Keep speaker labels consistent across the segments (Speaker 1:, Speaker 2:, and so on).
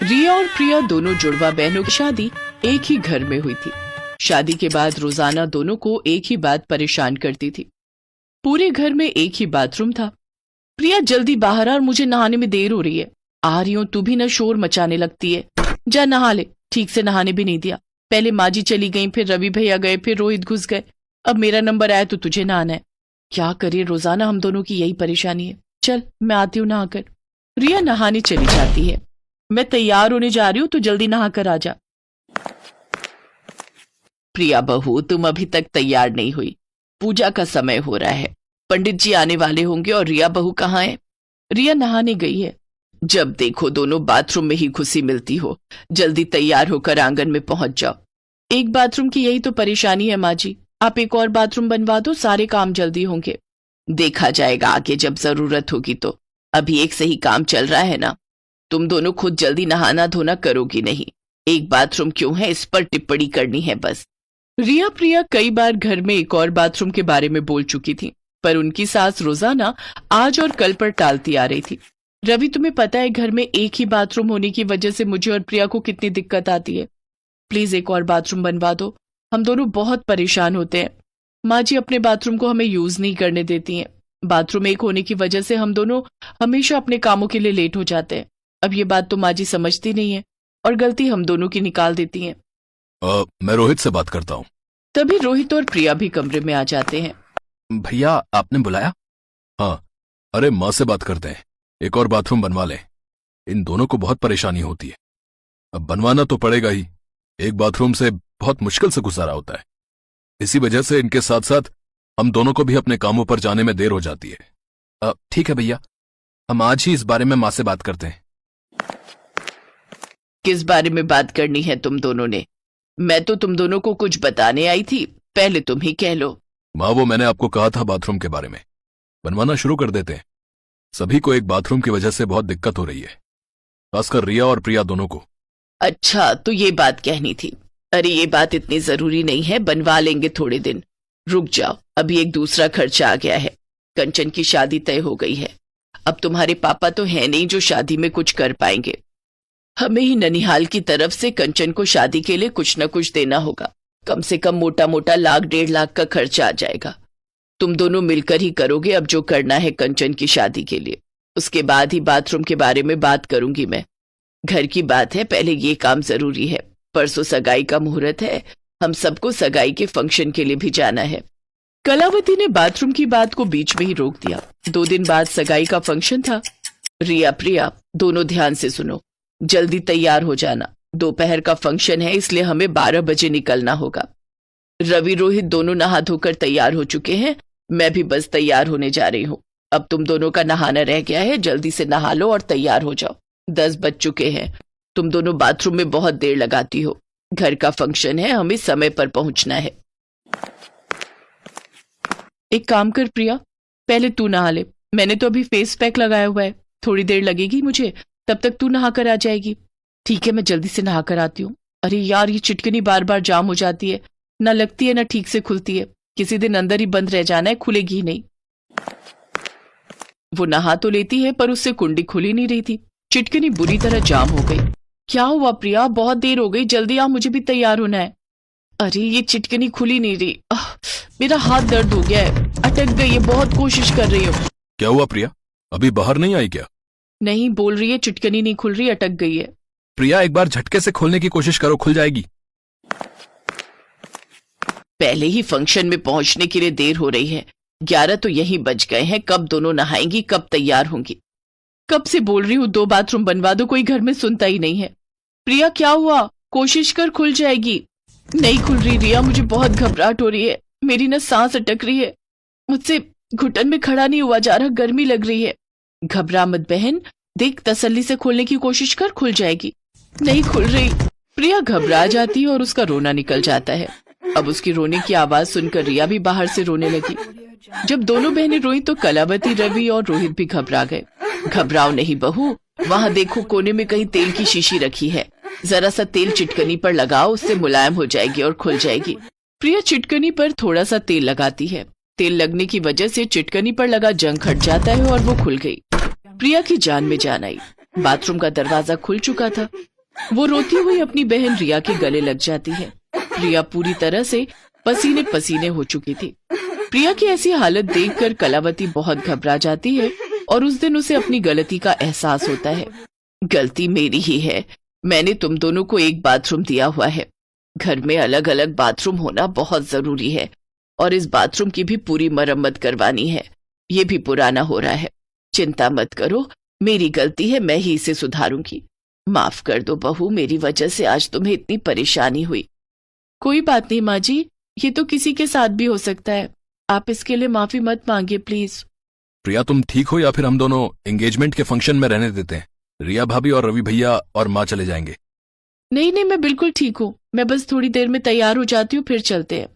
Speaker 1: रिया और प्रिया दोनों जुड़वा बहनों की शादी एक ही घर में हुई थी। शादी के बाद रोजाना दोनों को एक ही बात परेशान करती थी। पूरे घर में एक ही बाथरूम था। प्रिया जल्दी बाहर आ और मुझे नहाने में देर हो रही है। आ रही हूं, तू भी न शोर मचाने लगती है। जा नहा ले। ठीक से नहाने भी नहीं दिया। पहले माँ जी चली गई, फिर रवि भैया गए, फिर रोहित घुस गए। अब मेरा नंबर आया तो तुझे नहाना है। क्या करे, रोजाना हम दोनों की यही परेशानी है। चल मैं आती हूँ नहाकर। रिया नहाने चली जाती है। मैं तैयार होने जा रही हूँ, तो जल्दी नहाकर आ जा। प्रिया बहू, तुम अभी तक तैयार नहीं हुई। पूजा का समय हो रहा है, पंडित जी आने वाले होंगे। और रिया बहू कहाँ है? रिया नहाने गई है। जब देखो दोनों बाथरूम में ही घुसी मिलती हो। जल्दी तैयार होकर आंगन में पहुंच जाओ। एक बाथरूम की यही तो परेशानी है माँ जी। आप एक और बाथरूम बनवा दो, सारे काम जल्दी होंगे। देखा जाएगा आगे जब जरूरत होगी तो। अभी एक सही काम चल रहा है ना। तुम दोनों खुद जल्दी नहाना धोना करोगी नहीं। एक बाथरूम क्यों है, इस पर टिप्पणी करनी है बस। रिया प्रिया कई बार घर में एक और बाथरूम के बारे में बोल चुकी थी, पर उनकी सास रोजाना आज और कल पर टालती आ रही थी। रवि, तुम्हें पता है घर में एक ही बाथरूम होने की वजह से मुझे और प्रिया को कितनी दिक्कत आती है। प्लीज एक और बाथरूम बनवा दो। हम दोनों बहुत परेशान होते हैं। माँ जी अपने बाथरूम को हमें यूज नहीं करने देती हैं। बाथरूम एक होने की वजह से हम दोनों हमेशा अपने कामों के लिए लेट हो जाते हैं। अब ये बात तो माँ जी समझती नहीं है और गलती हम दोनों की निकाल देती हैं।
Speaker 2: मैं रोहित से बात करता हूँ।
Speaker 1: तभी रोहित और प्रिया भी कमरे में आ जाते हैं।
Speaker 2: भैया, आपने बुलाया? हाँ, अरे माँ से बात करते हैं, एक और बाथरूम बनवा लें। इन दोनों को बहुत परेशानी होती है। अब बनवाना तो पड़ेगा ही। एक बाथरूम से बहुत मुश्किल से गुजारा होता है। इसी वजह से इनके साथ साथ हम दोनों को भी अपने कामों पर जाने में देर हो जाती है। ठीक है भैया, हम आज ही इस बारे में माँ से बात करते हैं।
Speaker 1: किस बारे में बात करनी है तुम दोनों ने? मैं तो तुम दोनों को कुछ बताने आई थी, पहले तुम ही कह लो।
Speaker 2: माँ, वो मैंने आपको कहा था बाथरूम के बारे में। बनवाना शुरू कर देते हैं। सभी को एक बाथरूम की वजह से बहुत दिक्कत हो रही है, खासकर रिया और प्रिया दोनों को।
Speaker 1: अच्छा, तो ये बात कहनी थी। अरे ये बात इतनी जरूरी नहीं है, बनवा लेंगे थोड़े दिन। रुक जाओ, अभी एक दूसरा खर्चा आ गया है। कंचन की शादी तय हो गई है। अब तुम्हारे पापा तो है नहीं जो शादी में कुछ कर पाएंगे। हमें ही ननिहाल की तरफ से कंचन को शादी के लिए कुछ न कुछ देना होगा। कम से कम मोटा मोटा 1,00,000-1,50,000 का खर्चा आ जाएगा। तुम दोनों मिलकर ही करोगे अब जो करना है कंचन की शादी के लिए। उसके बाद ही बाथरूम के बारे में बात करूंगी मैं। घर की बात है, पहले ये काम जरूरी है। परसों सगाई का मुहूर्त है, हम सबको सगाई के फंक्शन के लिए भी जाना है। कलावती ने बाथरूम की बात को बीच में ही रोक दिया। 2 दिन बाद सगाई का फंक्शन था। रिया प्रिया दोनों ध्यान से सुनो, जल्दी तैयार हो जाना। दोपहर का फंक्शन है, इसलिए हमें 12 बजे निकलना होगा। रवि रोहित दोनों नहा धोकर तैयार हो चुके हैं। मैं भी बस तैयार होने जा रही हूँ। अब तुम दोनों का नहाना रह गया है, जल्दी से नहा लो और तैयार हो जाओ। 10 बज चुके हैं। तुम दोनों बाथरूम में बहुत देर लगाती हो। घर का फंक्शन है, हमें समय पर पहुंचना है। एक काम कर प्रिया, पहले तू नहा ले। मैंने तो अभी फेस पैक लगाया हुआ है, थोड़ी देर लगेगी मुझे, तब तक तू नहा कर आ जाएगी। ठीक है, मैं जल्दी से नहा कर आती हूँ। अरे यार, ये चिटकनी बार बार जाम हो जाती है, ना लगती है ना ठीक से खुलती है। किसी दिन अंदर ही बंद रह जाना है, खुलेगी नहीं। वो नहा तो लेती है पर उससे कुंडी खुली नहीं रही थी। चिटकनी बुरी तरह जाम हो गई। क्या हुआ प्रिया, बहुत देर हो गई, जल्दी आ, मुझे भी तैयार होना है। अरे ये चिटकनी खुली नहीं रही। मेरा हाथ दर्द हो गया है, अटक गई है, बहुत कोशिश कर रही हूँ।
Speaker 2: क्या हुआ प्रिया, अभी बाहर नहीं आई क्या?
Speaker 1: नहीं, बोल रही है चिटकनी नहीं खुल रही, अटक गई है।
Speaker 2: प्रिया, एक बार झटके से खोलने की कोशिश करो, खुल जाएगी।
Speaker 1: पहले ही फंक्शन में पहुंचने के लिए देर हो रही है। 11 तो यहीं बज गए हैं। कब दोनों नहाएंगी, कब तैयार होंगी? कब से बोल रही हूँ 2 बाथरूम बनवा दो, कोई घर में सुनता ही नहीं है। प्रिया क्या हुआ, कोशिश कर, खुल जाएगी। नहीं खुल रही रिया, मुझे बहुत घबराहट हो रही है। मेरी ना सांस अटक रही है, मुझसे घुटन में खड़ा नहीं हुआ जा रहा, गर्मी लग रही है। घबरा मत बहन, देख तसल्ली से खोलने की कोशिश कर, खुल जाएगी। नहीं खुल रही। प्रिया घबरा जाती है और उसका रोना निकल जाता है। अब उसकी रोने की आवाज सुनकर रिया भी बाहर से रोने लगी। जब दोनों बहनें रोई तो कलावती, रवि और रोहित भी घबरा गए। घबराओ नहीं बहू, वहां देखो कोने में कहीं तेल की शीशी रखी है, जरा सा तेल चिटकनी पर लगाओ, उससे मुलायम हो जाएगी और खुल जाएगी। प्रिया चिटकनी पर थोड़ा सा तेल लगाती है। तेल लगने की वजह से चिटकनी पर लगा जंग हट जाता है और वो खुल गई। प्रिया की जान में जान आई। बाथरूम का दरवाजा खुल चुका था। वो रोती हुई अपनी बहन रिया के गले लग जाती है। रिया पूरी तरह से पसीने पसीने हो चुकी थी। प्रिया की ऐसी हालत देखकर कलावती बहुत घबरा जाती है और उस दिन उसे अपनी गलती का एहसास होता है। गलती मेरी ही है, मैंने तुम दोनों को एक बाथरूम दिया हुआ है। घर में अलग अलग बाथरूम होना बहुत जरूरी है और इस बाथरूम की भी पूरी मरम्मत करवानी है। ये भी पुराना हो रहा है। चिंता मत करो, मेरी गलती है, मैं ही इसे सुधारूंगी। माफ कर दो बहू, मेरी वजह से आज तुम्हें इतनी परेशानी हुई। कोई बात नहीं माँ जी, ये तो किसी के साथ भी हो सकता है, आप इसके लिए माफी मत मांगिए प्लीज।
Speaker 2: प्रिया तुम ठीक हो या फिर हम दोनों एंगेजमेंट के फंक्शन में रहने देते हैं? रिया भाभी और रवि भैया और माँ चले जाएंगे।
Speaker 1: नहीं नहीं, मैं बिल्कुल ठीक हूँ, मैं बस थोड़ी देर में तैयार हो जाती हूँ, फिर चलते हैं।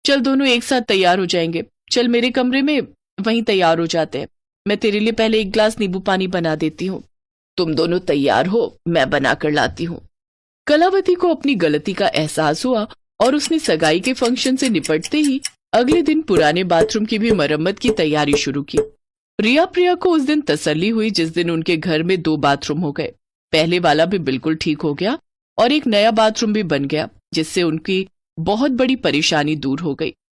Speaker 1: चल दोनों एक साथ तैयार हो जाएंगे, चल मेरे कमरे में, वहीं तैयार हो जाते हैं। मैं तेरे लिए पहले एक गिलास नींबू पानी बना देती हूँ। तुम दोनों तैयार हो, मैं बना कर लाती हूँ। कलावती को अपनी गलती का एहसास हुआ और उसने सगाई के फंक्शन से निपटते ही अगले दिन पुराने बाथरूम की भी मरम्मत की तैयारी शुरू की। रिया प्रिया को उस दिन तसल्ली हुई जिस दिन उनके घर में 2 बाथरूम हो गए। पहले वाला भी बिल्कुल ठीक हो गया और एक नया बाथरूम भी बन गया, जिससे उनकी बहुत बड़ी परेशानी दूर हो गई।